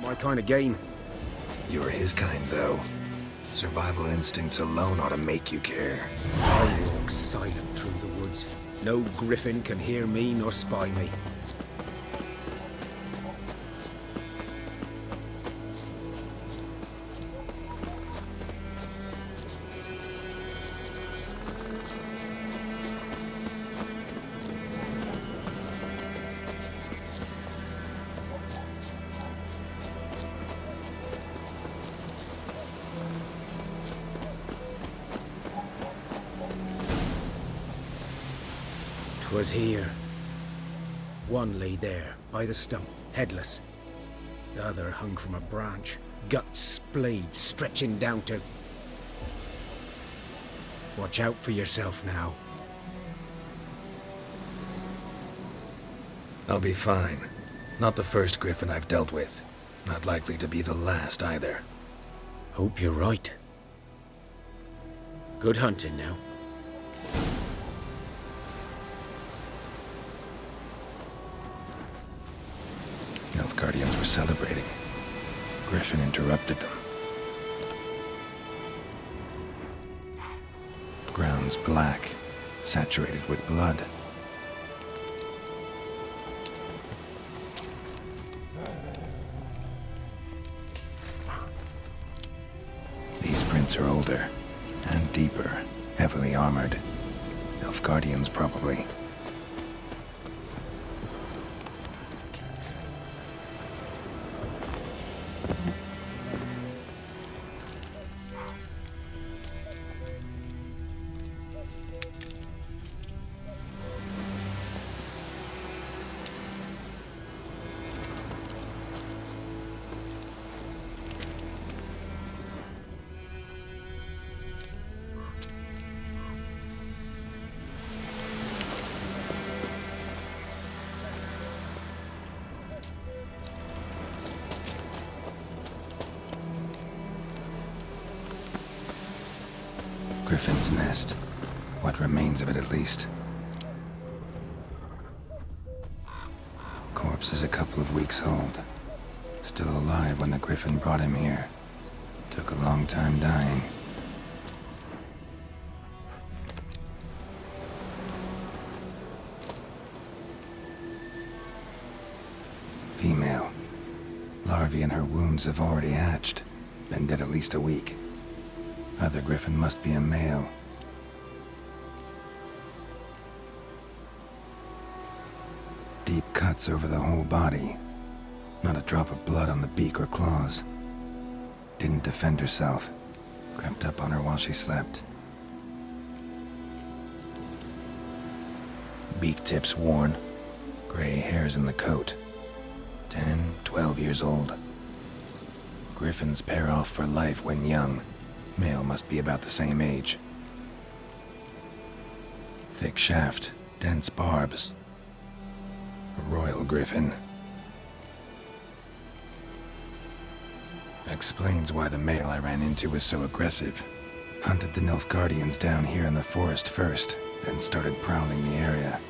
My kind of game. You're his kind, though. Survival instincts alone ought to make you care. I walk silent through the woods. No griffin can hear me nor spy me. 'Twas here. One lay there, by the stump, headless. The other hung from a branch, guts splayed, stretching down to... Watch out for yourself now. I'll be fine. Not the first griffin I've dealt with. Not likely to be the last, either. Hope you're right. Good hunting now. Nilfgaardians were celebrating. Griffin interrupted them. Ground's black, saturated with blood. These prints are older and deeper, heavily armored. Nilfgaardians, probably. Griffin's nest. What remains of it, at least. Corpse is a couple of weeks old. Still alive when the griffin brought him here. Took a long time dying. Female. Larvae in her wounds have already hatched. Been dead at least a week. Other griffin must be a male. Deep cuts over the whole body. Not a drop of blood on the beak or claws. Didn't defend herself. Crept up on her while she slept. Beak tips worn. Gray hairs in the coat. 10, 12 years old. Griffins pair off for life when young. Male must be about the same age. Thick shaft, dense barbs. A royal griffin. Explains why the male I ran into was so aggressive. Hunted the Nilfgaardians down here in the forest first, then started prowling the area.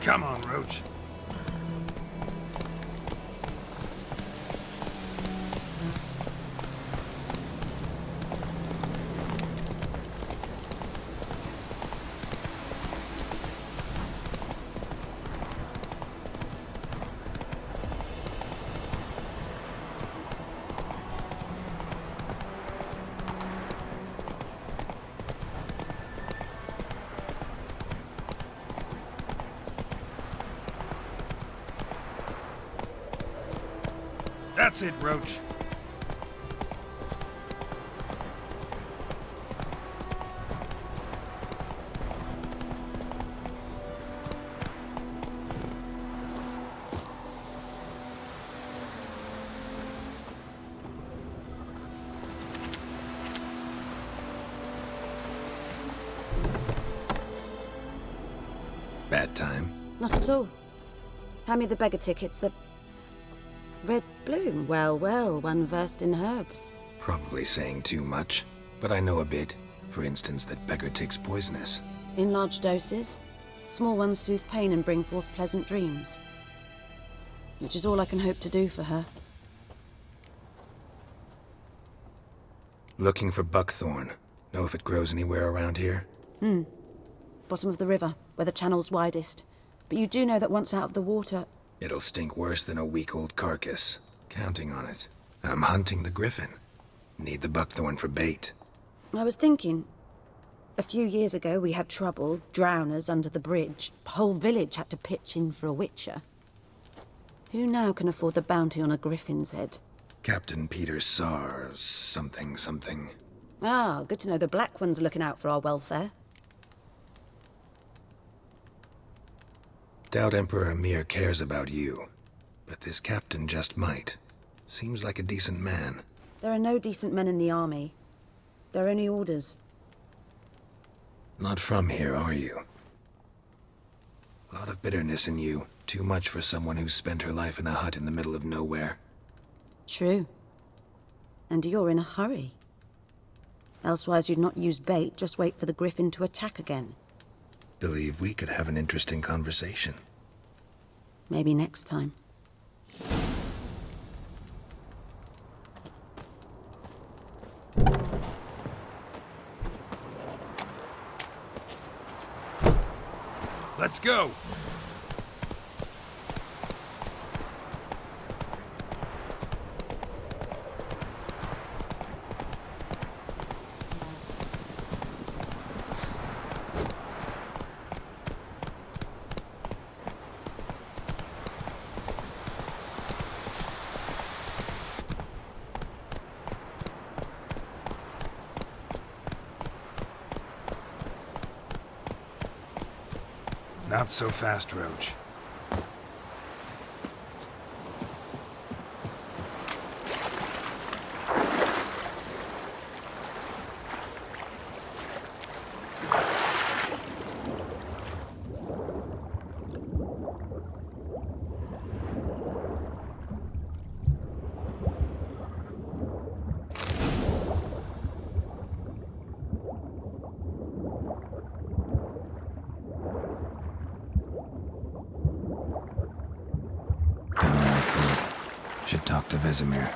Come on, Roach. That's it, Roach. Bad time. Not at all. Hand me the beggar tickets, the red bloom. Well, well, one versed in herbs. Probably saying too much, but I know a bit. For instance, that beggar tick's poisonous. In large doses. Small ones soothe pain and bring forth pleasant dreams. Which is all I can hope to do for her. Looking for buckthorn. Know if it grows anywhere around here? Bottom of the river, where the channel's widest. But you do know that once out of the water... It'll stink worse than a week-old carcass. Counting on it. I'm hunting the griffin. Need the buckthorn for bait. I was thinking... A few years ago we had trouble, drowners under the bridge. Whole village had to pitch in for a witcher. Who now can afford the bounty on a griffin's head? Captain Peter Sars, something. Ah, good to know the Black One's looking out for our welfare. Doubt Emperor Emir cares about you. But this captain just might. Seems like a decent man. There are no decent men in the army. They're only orders. Not from here, are you? A lot of bitterness in you. Too much for someone who's spent her life in a hut in the middle of nowhere. True. And you're in a hurry. Elsewise you'd not use bait, just wait for the griffin to attack again. Believe we could have an interesting conversation. Maybe next time. Let's go! Not so fast, Roach. Should talk to Vesemir.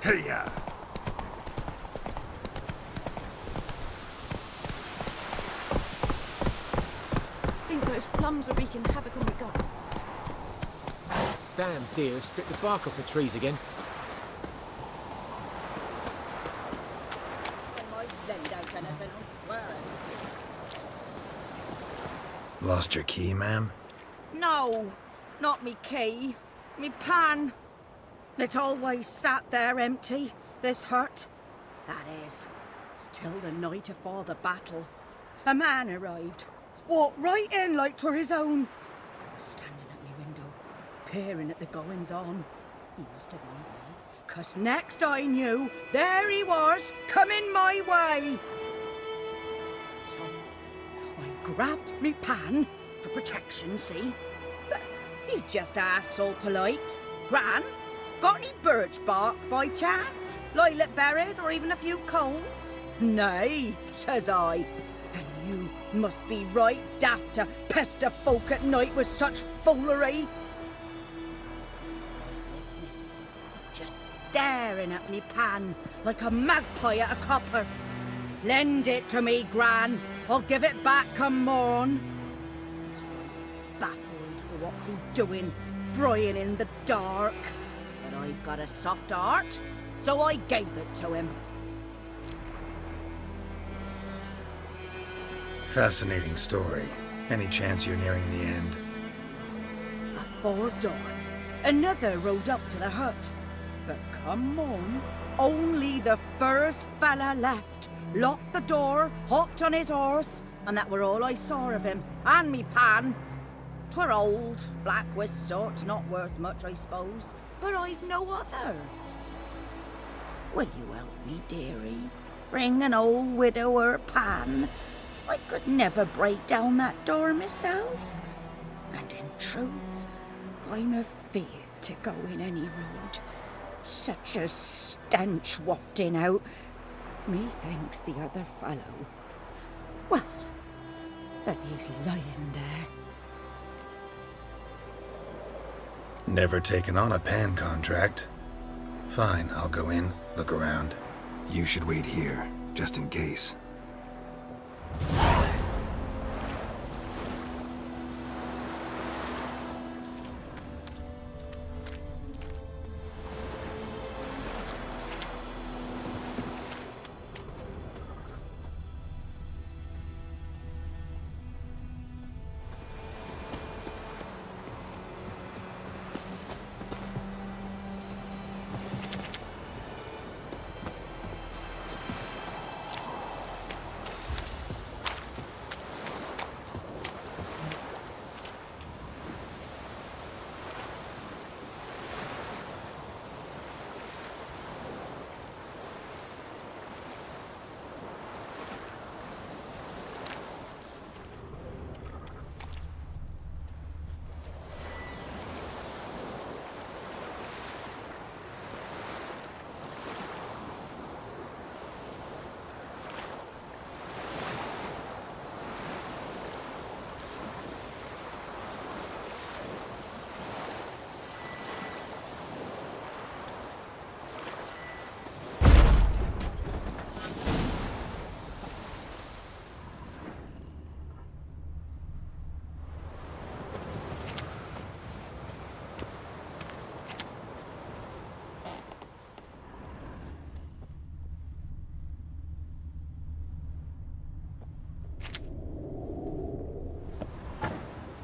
Hey-ya! Think those plums are wreaking havoc on the gut. Damn deer, stripped the bark off the trees again. Lost your key, ma'am? No, not me key. Me pan. It always sat there empty, this hut. That is, till the night afore the battle. A man arrived, walked right in like 'twere his own. Was standing at me window, peering at the goings-on. He must have known me, 'cause next I knew, there he was, coming my way. So I grabbed me pan for protection, see? But he just asks all polite, Gran, got any birch bark by chance? Lilac berries or even a few coals? Nay, says I. And you must be right daft to pester folk at night with such foolery. I sees like listening, just staring at me pan like a magpie at a copper. Lend it to me, Gran. I'll give it back come morn. He's right baffled for what's he doing, frying in the dark. But I've got a soft heart, so I gave it to him. Fascinating story. Any chance you're nearing the end? Afore dawn, another rode up to the hut. But come on, only the first fella left. Locked the door, hopped on his horse, and that were all I saw of him, and me pan. 'Twere old, black with sort, not worth much, I suppose, but I've no other. Will you help me, dearie? Bring an old widower pan. I could never break down that door myself. And in truth, I'm afeard to go in any road. Such a stench wafting out. Methinks the other fellow, well, that he's lying there. Never taken on a pan contract. Fine, I'll go in, look around. You should wait here, just in case.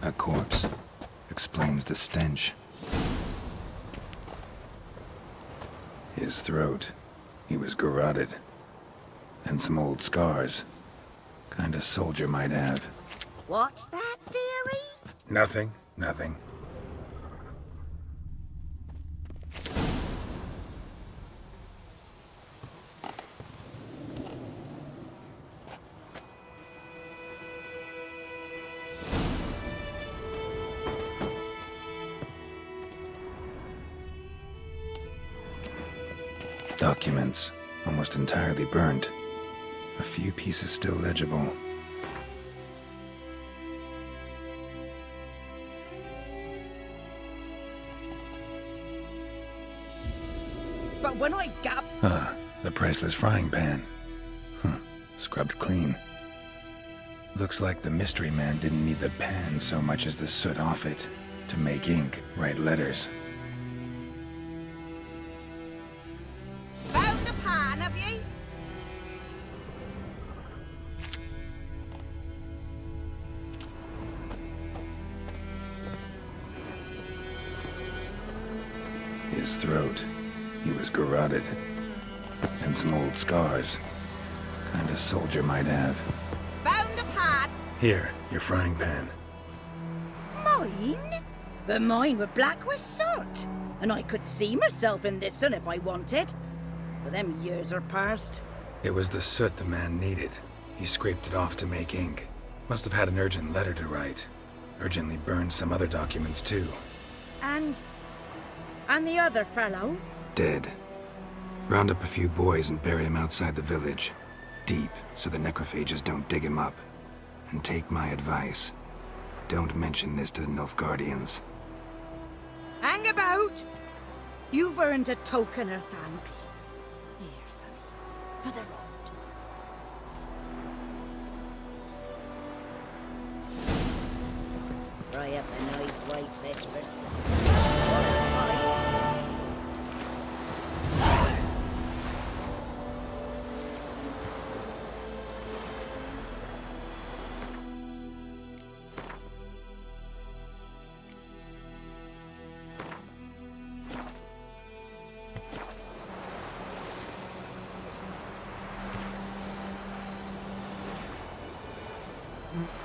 A corpse. A Explains the stench. His throat. He was garroted. And some old scars. Kind of soldier might have. What's that, dearie? Nothing. Nothing. Documents, almost entirely burnt. A few pieces still legible. But when I got... Ah, the priceless frying pan. Scrubbed clean. Looks like the mystery man didn't need the pan so much as the soot off it to make ink, write letters. Found the pan, have ye? His throat. He was garroted. And some old scars. Kind of soldier might have. Found the pan. Here, your frying pan. Mine? But mine were black with soot. And I could see myself in this one if I wanted. But them years are past. It was the soot the man needed. He scraped it off to make ink. Must have had an urgent letter to write. Urgently burned some other documents too. And the other fellow? Dead. Round up a few boys and bury him outside the village. Deep, so the necrophages don't dig him up. And take my advice. Don't mention this to the Nilfgaardians. Hang about! You've earned a token of thanks. Here, son, for the road. Fry up a nice white fish for supper. Mm.